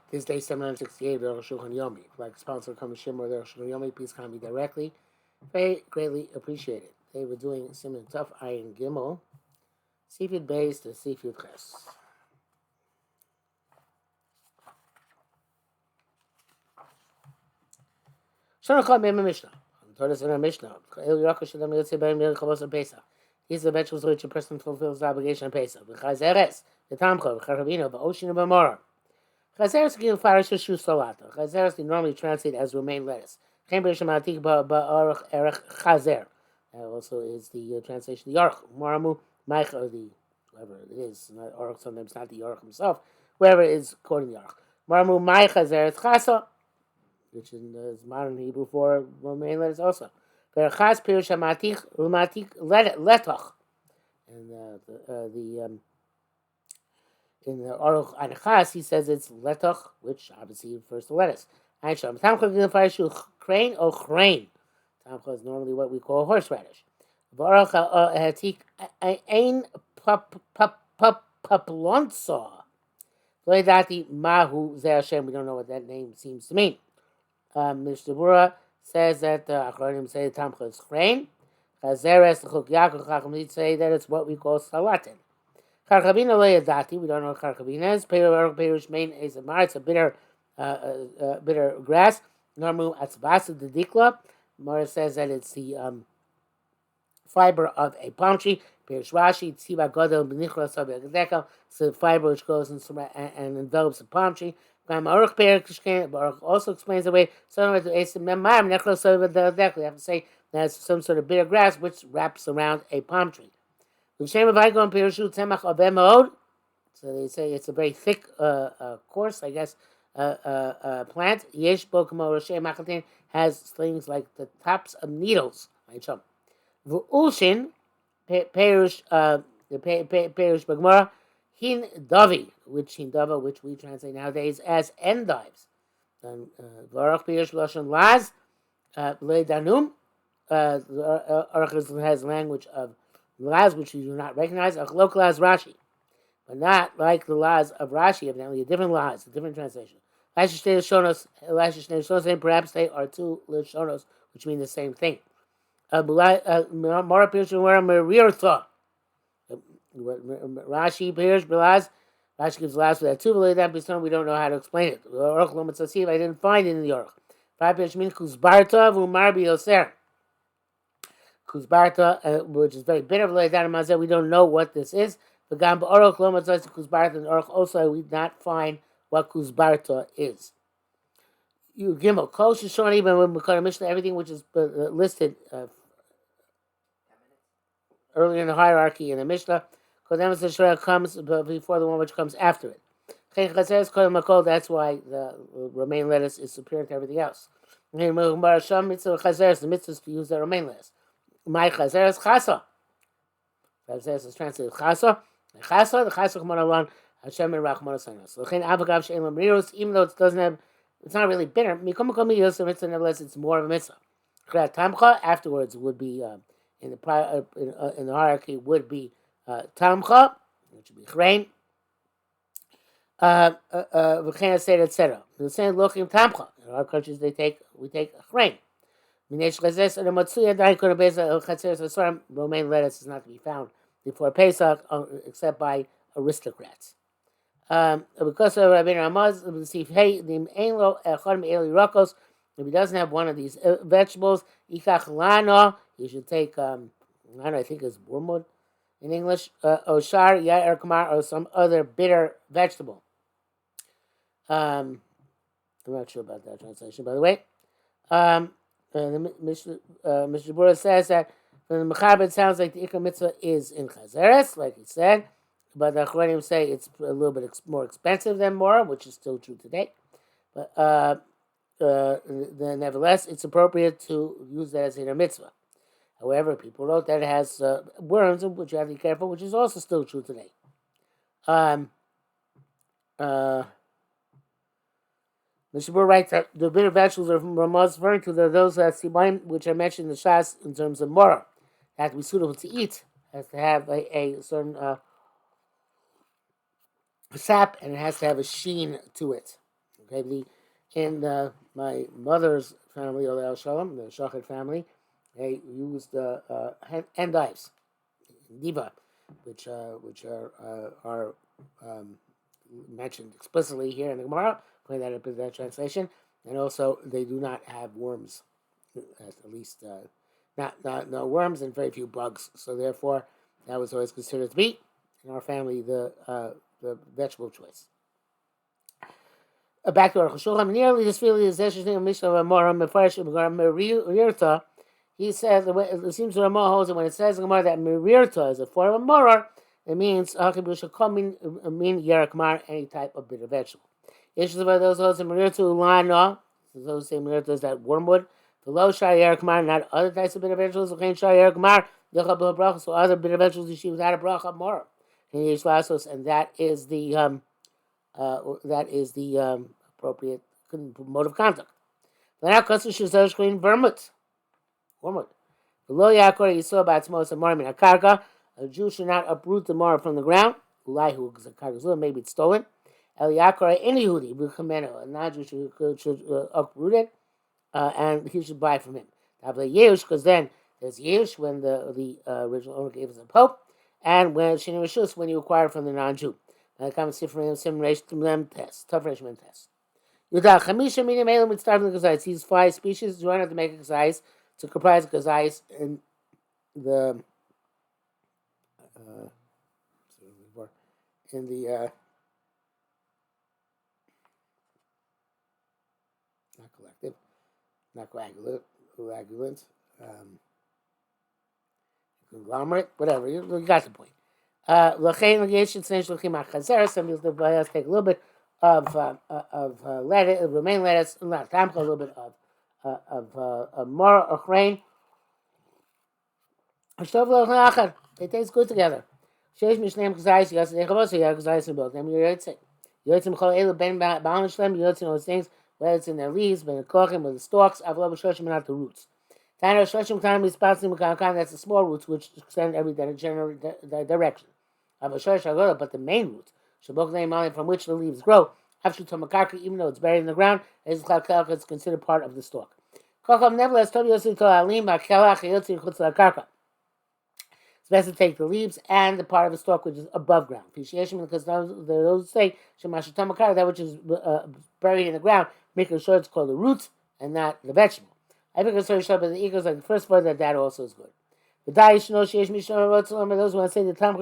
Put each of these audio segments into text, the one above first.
This day 768 of Arukh HaShulchan Yomi. If like sponsor come Shimmer the Arukh HaShulchan Yomi, please contact me directly. Very greatly appreciated. They were doing Simon Tough Iron Gimel, seafood based to seafood ches. Shana called me a Mishnah. Told us in our Mishnah. These are the rituals which a person fulfills the obligation of Pesach. V'chazeres, the Tamcho, v'charabino, v'oshin, v'mora. Chazeres give farish shu salata. Chazeres we normally translate as romaine lettuce. Cambridge shamatik ba'arach erech chazer. Also is the translation the Arukh. Moramu Maich or the whoever it is, not Arukh. Sometimes not the Arukh himself. Whoever is quoting the Arukh. Moramu Maich chazer chasa, which is modern Hebrew for romaine lettuce also. Verachas pirush hamatik umatik letoch. And in the Arukh HaShulchan, he says it's letoch, which obviously refers to lettuce. Einsham tamcha gilfayishu crane or crane. Tamcha is normally what we call horseradish. Arukh hatik ein paplonsa. Loidati mahu ze Hashem. We don't know what that name seems to mean. Mr. Bura says that Achronim say tamcha is crane. Chazeres l'chuk Yaakov Chachamim say that it's what we call salatin. Karkabina le'adati, we don't know what karkabina is. Perush main is a mar, it's a bitter grass. Normu atzbasa the dikla. Mara says that it's the fiber of a palm tree. Perush Rashi, tziva godel b'nichra sabi. It's the fiber which goes and envelops a palm tree. Arukh also explains the way. So we have to say that's some sort of bitter grass which wraps around a palm tree. So they say it's a very thick, coarse, I guess, plant. Has things like the tops of needles. V'ulshin, perush bagmara, hin davi, which we translate nowadays as endives. V'arach perush lashon laz, le'danum. Arukh has language of laz, which we do not recognize. Achlok laz Rashi, but not like the laz of Rashi. Evidently, a different laz, a different translation. Lashish shonos, perhaps they are two lishonos, which mean the same thing. Mora pirush merirtha. Rashi pirush belaz. Rashi gives laz for that too. We don't know how to explain it. Arukh lo mitzasiv. I didn't find it in the Arukh. Pirush means kuzbarta v'umar b'yoser. Kuzbarta, which is very bitter. We don't know what this is. And Arukh also we not find what kuzbarta is. You gimel kol shishon even when we call Mishnah, everything which is listed earlier in the hierarchy in the Mishnah, comes before the one which comes after it. That's why the romaine lettuce is superior to everything else. The mitzvah is to use the romaine lettuce. My chazeres chasa. Chazeres is translated chasa. The chasa chman Hashem and Rachman Sanos. L'chein avagav she'en l'mriros, even though it doesn't have, it's not really bitter. Mikom mikom yosef mitzvah, nevertheless, it's more of a mitzvah. Chrat tamcha afterwards would be in the hierarchy would be tamcha, which would be chrein. V'chein aseret etc. The same lochim tamcha. In our countries, we take chrein. Romaine lettuce is not to be found before Pesach except by aristocrats. Because of Rabbi Ramaz, if he doesn't have one of these vegetables, he should take I think it's wormwood in English, oshar, yair kamar, or some other bitter vegetable. I'm not sure about that translation, by the way. Mr. Bura says that from the Mechaber it sounds like the Ikar Mitzvah is in Chazeres, like he said, but the Achronim say it's a little bit more expensive than Mora, which is still true today. But nevertheless, it's appropriate to use that as in a mitzvah. However, people wrote that it has worms, which you have to be careful, which is also still true today. Mr. Bura writes that the bitter vegetables are Ramaz referring to those sibaim which I mentioned in the Shas in terms of Mora. They have to be suitable to eat, has to have a certain sap, and it has to have a sheen to it. Okay, in my mother's family, or the Shalom, the Shachet family, they used endives, diva, which are mentioned explicitly here in the Gemara. Point that up in that translation, and also they do not have worms, at least not no worms and very few bugs. So therefore, that was always considered to be in our family the vegetable choice. Back to Arukh HaShulchan. Nearly this really is interesting. Mishnah Ramah Mefarish Merirta. He says it seems to Ramah holds that when it says in Gemara that Merirta is a form of morar, it means mean yerakmar, any type of bitter vegetable. Issues about those holds in Merirta Ulana. Those say Merirta is that wormwood. The low shar yerakmar, not other types of bitter vegetables. The shar yerakmar, so other bitter vegetables you see without a bracha morar. And that is the appropriate mode of conduct. Wormwood. Below Yakor, you saw about Smos and Marmin Akarka. A Jew should not uproot the mora from the ground. Maybe it's stolen. El Yakor, any Yehudi, a non-Jew should uproot it, and he should buy from him. Because then there's Yehush when the original owner gave us a pope, and when Shini Rishus when you acquire from the non-Jew. And come see from him some test, tough regiment test. Yudah Chamisha Minim Elam with starting the Gazais. These 5 species do not have to make a Gazais to comprise Gazais in the not collective, not coagulant, conglomerate, whatever. You got the point. Some use the bias take a little bit of lettuce, romaine lettuce, not tamka, a little bit of more or grain. They taste good together. Sheish mishneim kazayis yasei chavos yasei both them yotzei. Yotzim chol elu ben ba'al shlem yotzim those things, whether it's in their leaves, ben kochim or the stalks, avlo b'shoshim and not the roots. Tana shoshim time is passing mekakan. That's the small roots which extend every general direction. But the main roots, from which the leaves grow, even though it's buried in the ground, is considered part of the stalk. Nevertheless, it's best to take the leaves and the part of the stalk which is above ground. Because those say that which is buried in the ground, making sure it's called the roots and not the vegetable. I think it's the eagles like the first word that also is good. The those who want to say the Tam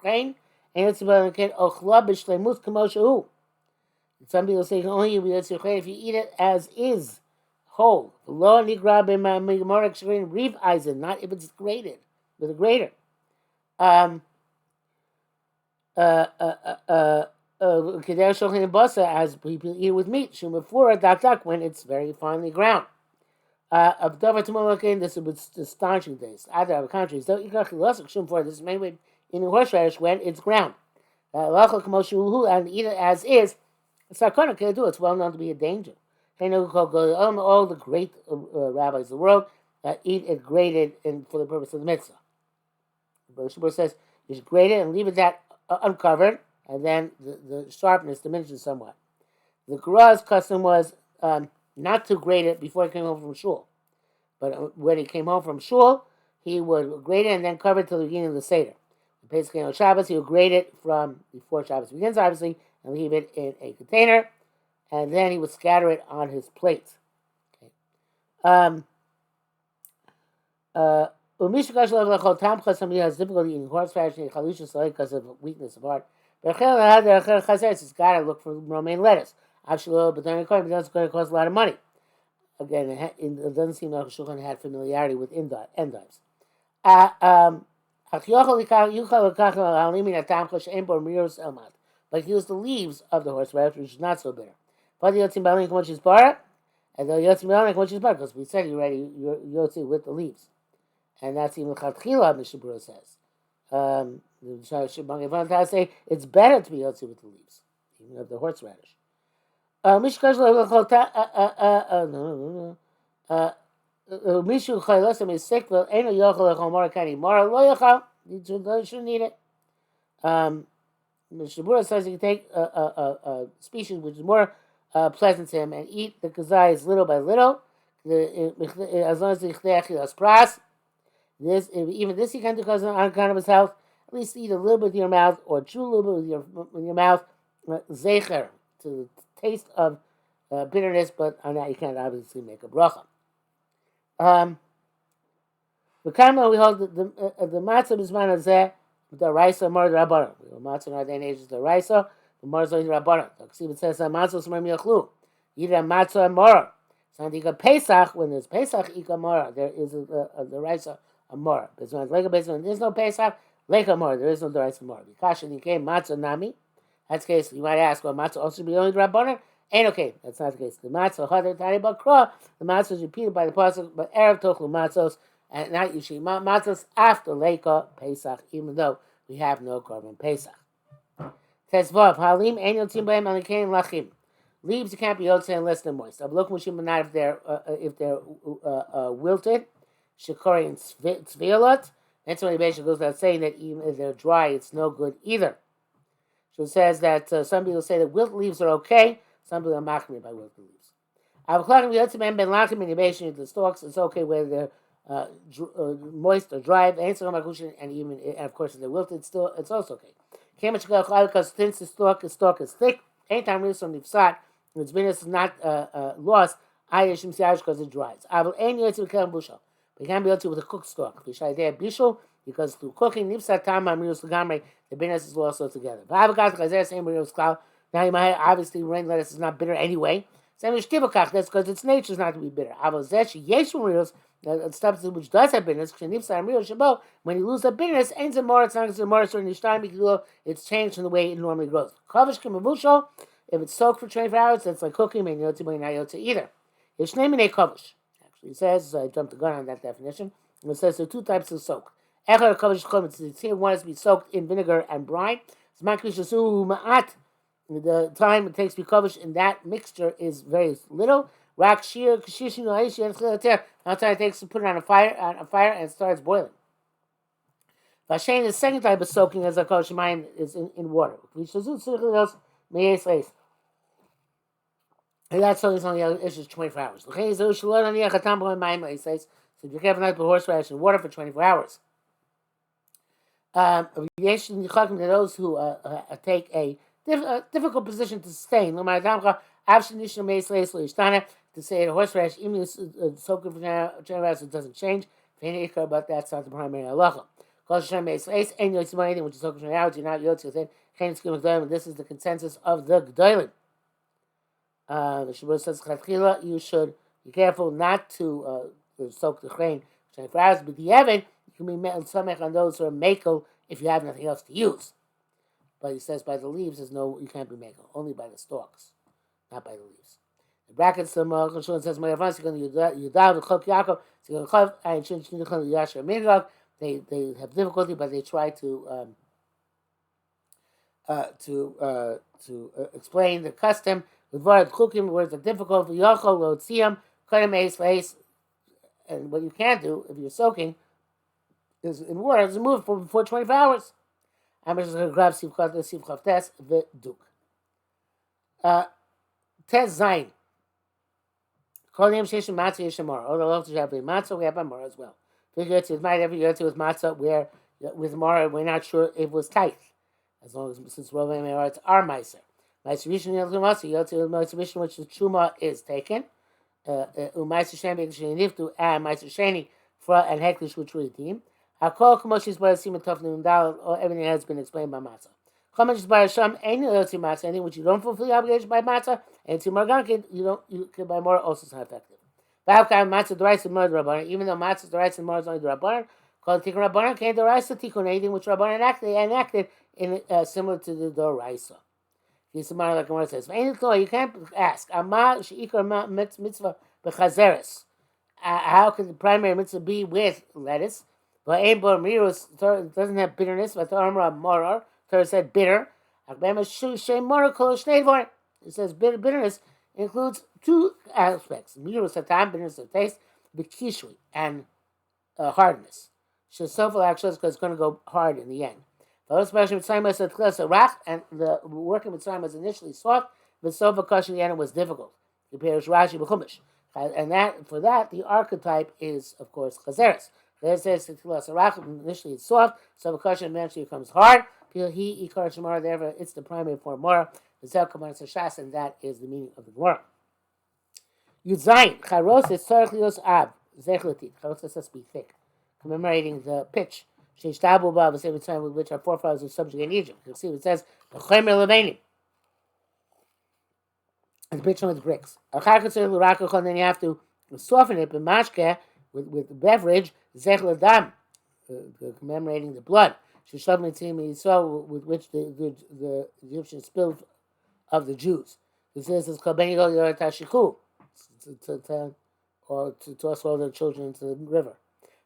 Chain, and it's about some people say only if you eat it as is, whole. Not if it's grated with a grater. As people eat with meat, when it's very finely ground. This is astonishing things. Other countries, this is made in horseradish when it's ground. And eat it as is. It's well known to be a danger. All the great rabbis of the world eat it grated for the purpose of the mitzvah. But Shubur says you should grate it and leave it that uncovered, and then the sharpness diminishes somewhat. The Gura's custom was not to grate it before he came home from shul. But when he came home from shul, he would grate it and then cover it till the beginning of the Seder. Basically on Shabbos, he would grate it from before Shabbos begins, obviously, and leave it in a container, and then he would scatter it on his plate. Okay. Somebody has difficulty eating horseradish because of weakness of heart. But it's got to look for romaine lettuce. Actually, but then it's going to cost a lot of money. Again, it doesn't seem like Shulchan had familiarity with endives. But he used the leaves of the horseradish, which is not so bitter. Because we said you already yotzi with the leaves. And that's even Chatchila, Mishnah Berurah says. Say it's better to be yotzi with the leaves, even of the horseradish. Mishu Chaylasam is sick, but ain't no yochel echomar kani mara lo yochel. You shouldn't eat it. Mishnah Berurah says you can take a species which is more pleasant to him, and eat the kazayis little by little. As long as the chilas pras, even this you can do because on account of his health. At least eat a little bit with your mouth, or chew a little bit with your mouth. Zecher, to the taste of bitterness, but on that you can't obviously make a bracha. The karma we hold the matzah bisman hazeh the raisa more the rabbanon. The matzah in our day and age is the raisa. The more is only the rabbanon. It says matzah smar miyachlu. Eat a matzah and more. So you got Pesach when there's Pesach ika more. There is the raisa a more. There's no Pesach leka more. There is no the raisa more. Because when you came matzah nami. That's the case. You might ask, well, matzah also be only the rabbanon. Ain't okay. That's not the case. The matzah hadar tani bakra. The matzah is repeated by the pasuk, but erev tochlu matzos. And not usually matzos after Leka Pesach, even though we have no korban Pesach. Tezvav halim ein yotzim b'hem alikein lachim. Leaves you can't be yotzei unless they're moist. Look not if they're wilted. Shekori and tzvielot. That's when he basically goes without saying that even if they're dry, it's no good either. So it says that some people say that wilt leaves are okay. Some people are machmir by wilted leaves. Avklachim yotzim b'hem ben lachim in the stalks. It's okay whether they're moist or dry, and even of course if they're wilted, still it's also okay. Because since the stalk is thick, anytime really some nifsat, its bitterness is not lost, because it dries. But it can be able to with a cooked stalk. Because through cooking, nifsat tam the bitterness is lost altogether. Now you might obviously rain lettuce is not bitter anyway. That's because its nature is not to be bitter. The substance which does have bitterness, when you lose the bitterness, it's not it's changed from the way it normally grows. If it's soaked for 24 hours, that's like cooking, and not either. Actually, it says, I jumped the gun on that definition, and it says there are two types of soak. One is to be soaked in vinegar and brine. The time it takes to be kavish in that mixture is very little. Rak shir kashishinu aishi. How time it takes to put it on a fire and it starts boiling. Vashain, the second type of soaking as a kavish mine is in water. And that's only issues 24 hours. So be careful not to put horseradish in water for 24 hours. Those who take a difficult position to sustain. No matter to say a horseradish, even soaking for 24 hours, it doesn't change. But that's not the primary halacha. Anything which is soaking for 24 hours, you're not yotzi. This is the consensus of the gedolim. The Shabbos says you should be careful not to soak the grain for 24 hours. But the Evan, you can be samech on those who are makel if you have nothing else to use. But he says by the leaves, you can't be makel, only by the stalks, not by the leaves. The brackets, the Arukh HaShulchan says, they have difficulty, but they try to explain the custom. With words are difficult, and what you can't do if you're soaking is in water is remove it before 24 hours. I'm just going to grab Sivchav Tes V'Duk. Tes Zayin. All the locals have a matzah, we have a mora as well. Figure it might every year with matzah where with mora we're not sure if it was tight. As long as since Rov and it's our meiser. Meiser Rishon Yelchim which the Truma is taken. Meiser Sheni Niftu and Meiser Sheni for and Heklish which we redeem. Hakol Kamoshi's by Simon Tofnim Dal, everything has been explained by matzah. Kamoshi's by Hashem, any other matzah, anything which you don't fulfill the obligation by matzah, and to Margankin, you can buy more, also it's not effective. Matzah the rice and more the Rabbanan, even though matzah the rice and more is only the Rabbanan, called Tikkun Rabbanan, can't the rice Tikkun, anything which Rabbanan enacted in similar to the Doraisa. He's similar like Gemara says. You can't ask, Amma Sheikar mitzvah b'chazeres. How can the primary mitzvah be with lettuce? But Abel Mirus doesn't have bitterness, but the armor morar. Torah said bitter. It says bitterness includes two aspects: mirus hatam, bitterness of taste, b'kishui, and hardness. Shesofel actually because it's going to go hard in the end. And the working with slime was initially soft, The sofa cushion the end was difficult. Compares Rashi b'chumash. And that for that the archetype is of course chazeres. Chazeres says initially it's soft, so the cushion eventually becomes hard. He ikar shemara, therefore it's the primary form mora. The zel kaman shas, and that is the meaning of the gemara. Yudzayin charos is tzarich ab zechlatit. Charos has to be thick, commemorating the pitch. Sheishtabu ba the same time with which our forefathers were subjugated in Egypt. You see, it says the chaymer lebenim. And the pitch with bricks. Then you have to soften it, but mashke with the beverage zechladam, commemorating the blood. With which the Egyptians spilled of the Jews. It says it's called or to toss all the children into the river.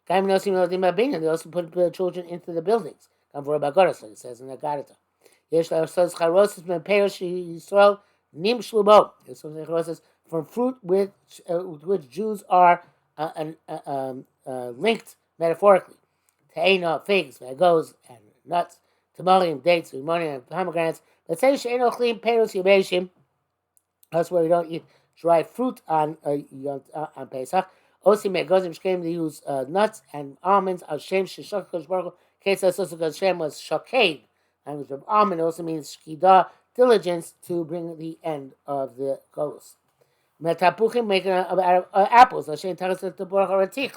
They also put the children into the buildings. It says in the Gadata. Nim shlubo. From fruit with which Jews are linked metaphorically. Te'ena, figs, mangoes, and nuts. Tamarim, dates, rimoni, and pomegranates. But say she'eno chlim peros yibeshim. That's where we don't eat dry fruit on Pesach. Osi megozim shkem, they use nuts and almonds. Al shem sheshok kosh baruch. Kesas also because Shem was shoked. Language of almond also means shkida, diligence to bring the end of the golos. Metapuchim making out of apples. Hashem tells us to borach haratich.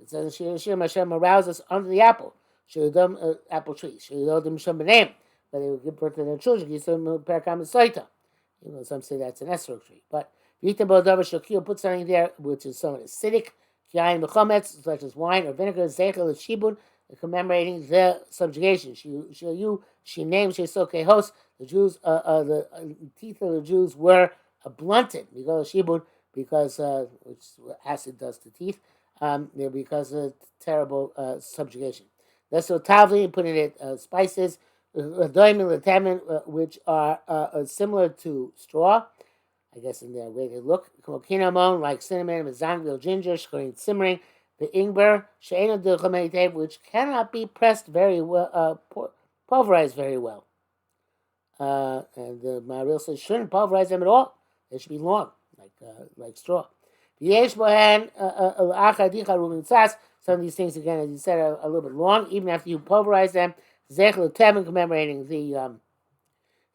It says Shir Hashem arouses under the apple. Shirudam apple tree. Shirudim Shem b'neim. But they would give birth to their children. Yisum perakam esoita. Some say that's an esrog tree. But Vita Bodavar Shokil put something there which is somewhat acidic. Kiyayin b'chometz, such as wine or vinegar. Zeichel shibun, commemorating the subjugation. She named Shesoke host. The Jews, the teeth of the Jews were blunted. We go to shibun because which acid does to teeth. Because of terrible subjugation. That's so tavli, putting it spices, which are similar to straw, I guess in their way they look. Kinamon, like cinnamon, mezangvil, ginger, simmering. The ingber, which cannot be pressed very well, pulverized very well. And the Maril says shouldn't pulverize them at all. They should be long, like straw. Some of these things, again, as you said, are a little bit long, even after you pulverize them. Zechel Tevin, commemorating the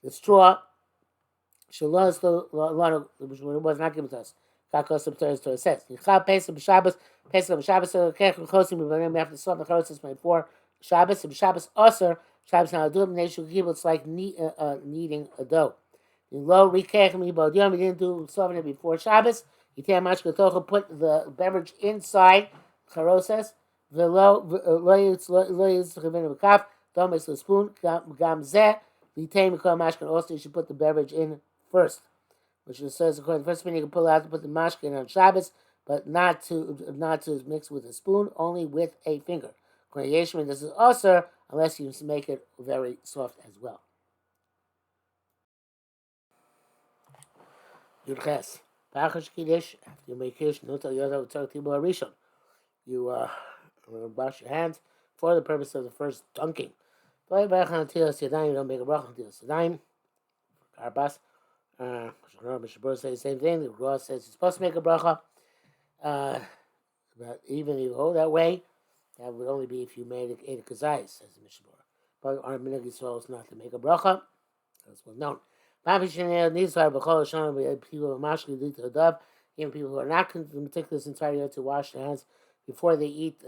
straw. Shalom, which was not given to us. Kakos Torah says. Pesach b'Shabbos, we have to stop the charotzes before Shabbos. Shabbos Aser, Shabbos now do it. It's like kneading a dough. In low rikech mi bodyom, we didn't do soften it before Shabbos. Put the beverage inside charoses. Don't mix the spoon. Also, you should put the beverage in first, which it says according to the first opinion, you can pull out to put the mashkin on Shabbos, but not to mix with a spoon, only with a finger. According to Yeshua, this is also unless you make it very soft as well. Yudches. After you make Kiddush, you wash your hands for the purpose of the first dunking. You don't make a bracha until Yadayim. Karbas. Mishabur says the same thing. The Gra says you're supposed to make a bracha. But even if you go that way, that would only be if you ate a kazayis, says the Mishabur. But our minhag Yisrael is not to make a bracha. That's well known. Even people who are not meticulous entire year to wash their hands before they eat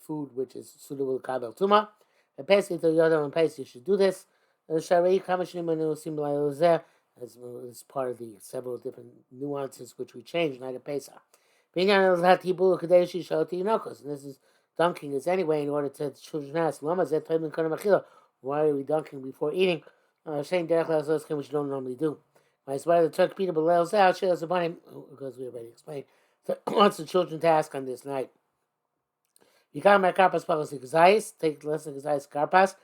food which is suitable to kabel tuma. And Pesach to Yodam and Pesach, you should do this. As part of the several different nuances which we change night of Pesach. And this is dunking is anyway in order to children ask, why are we dunking before eating? Which you don't normally do. The Turk Peter Belel's out, because we already explained. So wants the children to ask on this night. You can't make karpas palas gazais, take less than gazais karpas,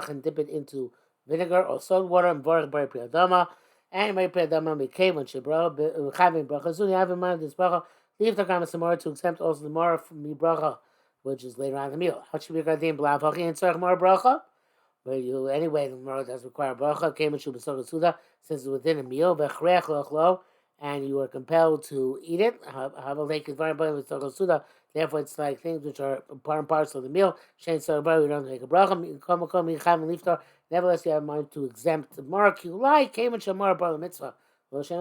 and dip it into vinegar or salt water and borach bari priyadama. And bari priyadama became when shebracha, having bracha. Soon you have in mind this bracha. Leave the karmas samara to exempt also the mara from the bracha, which is later on in the meal. How should we regard the blav and tzarich mara bracha? But you anyway, the Gemara does require bracha. Came and shubasol suda, since it's within a meal. V'chrech lochlo, and you are compelled to eat it. Therefore, it's like things which are part and parcel of the meal. Shein sarabari, we don't make a bracha. Nevertheless, you have mind to exempt the mark you like. Came and shamar bar mitzvah. There's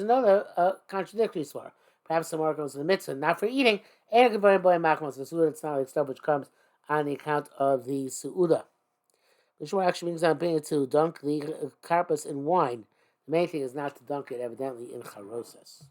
another contradictory svar. Perhaps the mark goes to the mitzvah, not for eating. And it's not like stuff which comes on the account of the su'uda. The Shor actually brings down opinion to dunk the karpas in wine. The main thing is not to dunk it, evidently, in charosas.